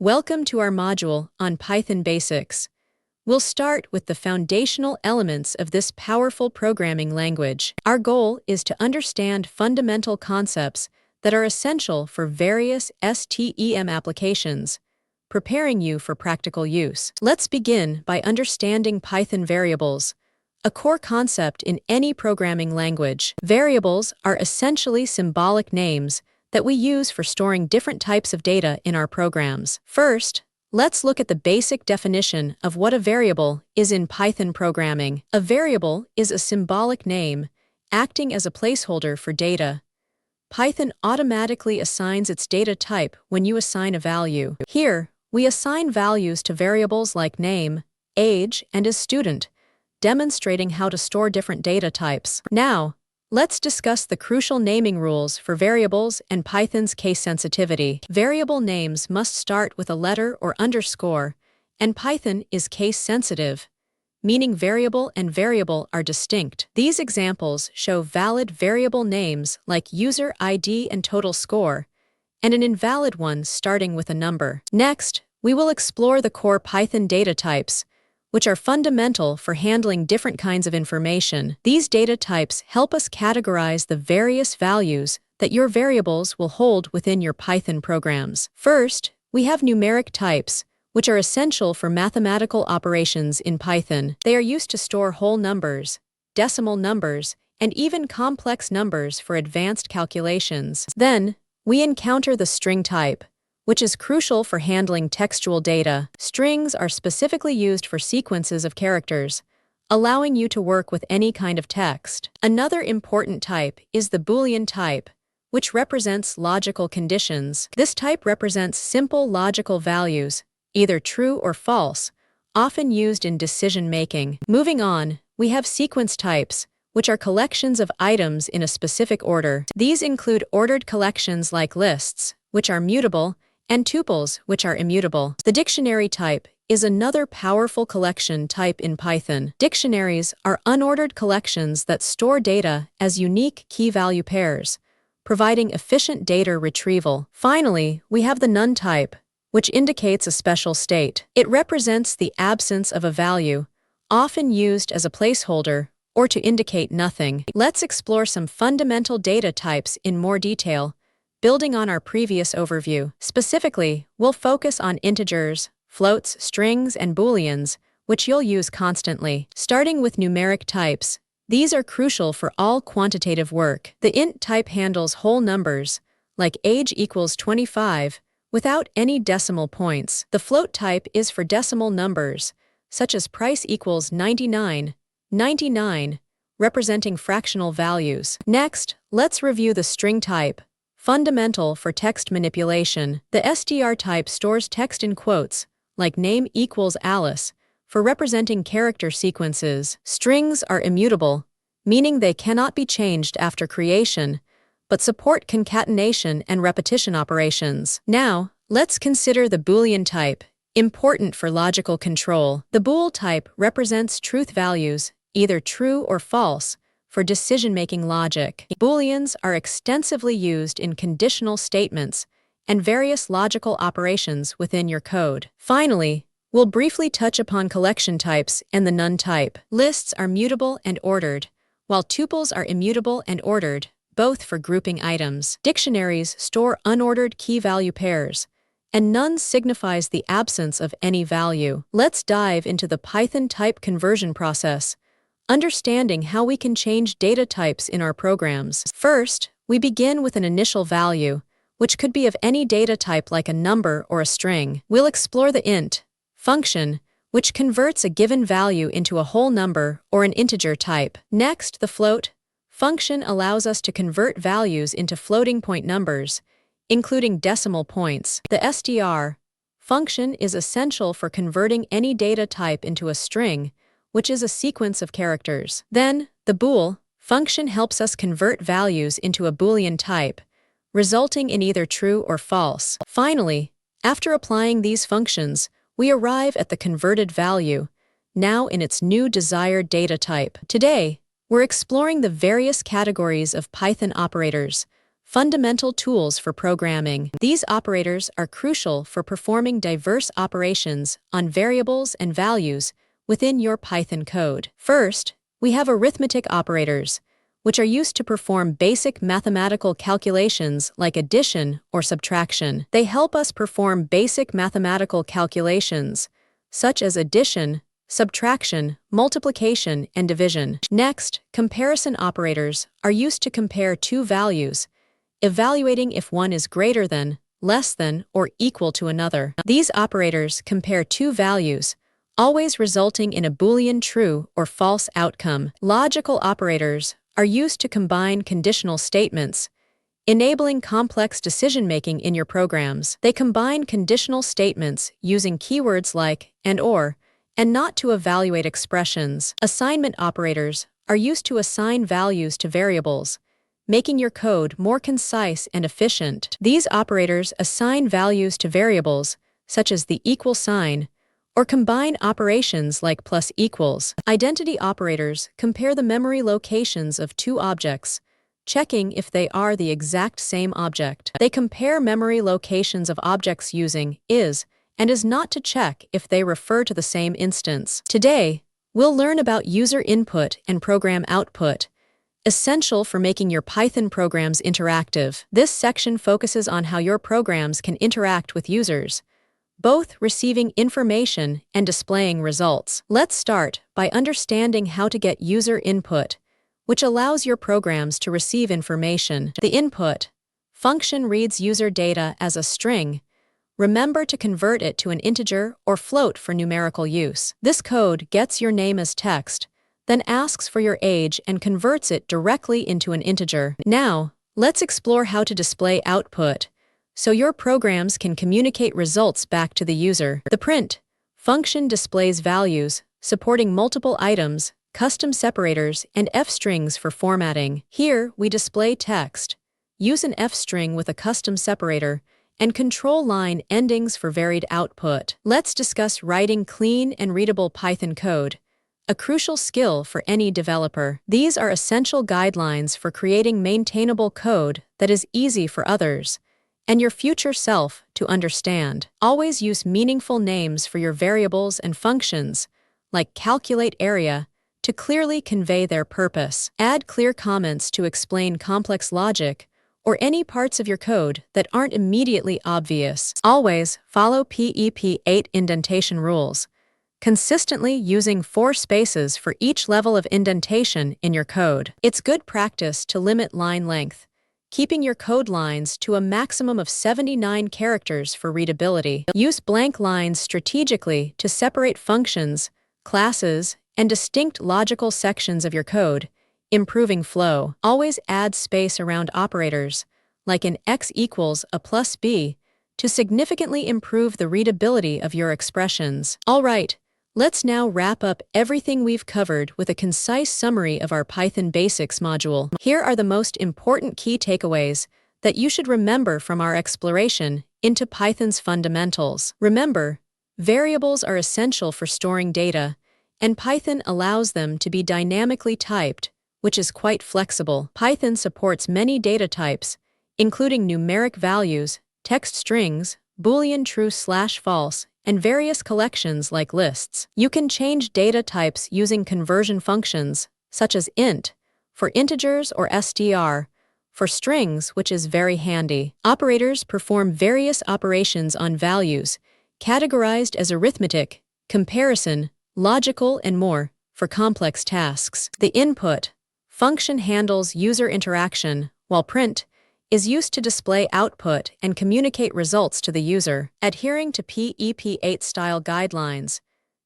Welcome to our module on Python Basics. We'll start with the foundational elements of this powerful programming language. Our goal is to understand fundamental concepts that are essential for various STEM applications, preparing you for practical use. Let's begin by understanding Python variables, a core concept in any programming language. Variables are essentially symbolic names that we use for storing different types of data in our programs. First, let's look at the basic definition of what a variable is in Python programming. A variable is a symbolic name, acting as a placeholder for data. Python automatically assigns its data type when you assign a value. Here, we assign values to variables like name, age, and as student, demonstrating how to store different data types. Now, let's discuss the crucial naming rules for variables and Python's case sensitivity. Variable names must start with a letter or underscore, and Python is case sensitive, meaning variable and variable are distinct. These examples show valid variable names like user ID and total score, and an invalid one starting with a number. Next, we will explore the core Python data types, which are fundamental for handling different kinds of information. These data types help us categorize the various values that your variables will hold within your Python programs. First, we have numeric types, which are essential for mathematical operations in Python. They are used to store whole numbers, decimal numbers, and even complex numbers for advanced calculations. Then, we encounter the string type, which is crucial for handling textual data. Strings are specifically used for sequences of characters, allowing you to work with any kind of text. Another important type is the Boolean type, which represents logical conditions. This type represents simple logical values, either true or false, often used in decision-making. Moving on, we have sequence types, which are collections of items in a specific order. These include ordered collections like lists, which are mutable, and tuples, which are immutable. The dictionary type is another powerful collection type in Python. Dictionaries are unordered collections that store data as unique key-value pairs, providing efficient data retrieval. Finally, we have the none type, which indicates a special state. It represents the absence of a value, often used as a placeholder or to indicate nothing. Let's explore some fundamental data types in more detail, building on our previous overview. Specifically, we'll focus on integers, floats, strings, and booleans, which you'll use constantly. Starting with numeric types, these are crucial for all quantitative work. The int type handles whole numbers, like age equals 25, without any decimal points. The float type is for decimal numbers, such as price equals 99, representing fractional values. Next, let's review the string type, fundamental for text manipulation. The str type stores text in quotes, like name equals Alice, for representing character sequences. Strings are immutable, meaning they cannot be changed after creation, but support concatenation and repetition operations. Now, let's consider the Boolean type, important for logical control. The bool type represents truth values, either true or false, for decision-making logic. Booleans are extensively used in conditional statements and various logical operations within your code. Finally, we'll briefly touch upon collection types and the none type. Lists are mutable and ordered, while tuples are immutable and ordered, both for grouping items. Dictionaries store unordered key-value pairs, and none signifies the absence of any value. Let's dive into the Python type conversion process, understanding how we can change data types in our programs. First, we begin with an initial value, which could be of any data type like a number or a string. We'll explore the int function, which converts a given value into a whole number or an integer type. Next, the float function allows us to convert values into floating point numbers, including decimal points. The str function is essential for converting any data type into a string, which is a sequence of characters. Then, the bool function helps us convert values into a Boolean type, resulting in either true or false. Finally, after applying these functions, we arrive at the converted value, now in its new desired data type. Today, we're exploring the various categories of Python operators, Fundamental tools for programming. These operators are crucial for performing diverse operations on variables and values within your Python code. First, we have arithmetic operators, which are used to perform basic mathematical calculations like addition or subtraction. They help us perform basic mathematical calculations, such as addition, subtraction, multiplication, and division. Next, comparison operators are used to compare two values, evaluating if one is greater than, less than, or equal to another. These operators compare two values, always resulting in a Boolean true or false outcome. Logical operators are used to combine conditional statements, enabling complex decision-making in your programs. They combine conditional statements using keywords like and or, and not to evaluate expressions. Assignment operators are used to assign values to variables, making your code more concise and efficient. These operators assign values to variables, such as the equal sign, or combine operations like plus equals. Identity operators compare the memory locations of two objects, checking if they are the exact same object. They compare memory locations of objects using is and is not to check if they refer to the same instance. Today, we'll learn about user input and program output, essential for making your Python programs interactive. This section focuses on how your programs can interact with users, both receiving information and displaying results. Let's start by understanding how to get user input, which allows your programs to receive information. The input function reads user data as a string. Remember to convert it to an integer or float for numerical use. This code gets your name as text, then asks for your age and converts it directly into an integer. Now, let's explore how to display output, so your programs can communicate results back to the user. The print function displays values, supporting multiple items, custom separators, and f-strings for formatting. Here, we display text, use an f-string with a custom separator, and control line endings for varied output. Let's discuss writing clean and readable Python code, a crucial skill for any developer. These are essential guidelines for creating maintainable code that is easy for others and your future self to understand. Always use meaningful names for your variables and functions, like calculate area, to clearly convey their purpose. Add clear comments to explain complex logic or any parts of your code that aren't immediately obvious. Always follow PEP8 indentation rules, consistently using 4 spaces for each level of indentation in your code. It's good practice to limit line length, keeping your code lines to a maximum of 79 characters for readability. Use blank lines strategically to separate functions, classes, and distinct logical sections of your code, improving flow. Always add space around operators, like an x equals a plus b, to significantly improve the readability of your expressions. All right, let's now wrap up everything we've covered with a concise summary of our Python Basics module. Here are the most important key takeaways that you should remember from our exploration into Python's fundamentals. Remember, variables are essential for storing data, and Python allows them to be dynamically typed, which is quite flexible. Python supports many data types, including numeric values, text strings, Boolean true/false, and various collections like lists. You can change data types using conversion functions, such as int, for integers, or str, for strings, which is very handy. Operators perform various operations on values, categorized as arithmetic, comparison, logical, and more, for complex tasks. The input function handles user interaction, while print is used to display output and communicate results to the user. Adhering to PEP8 style guidelines,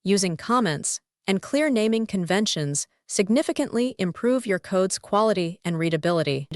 using comments, and clear naming conventions significantly improve your code's quality and readability.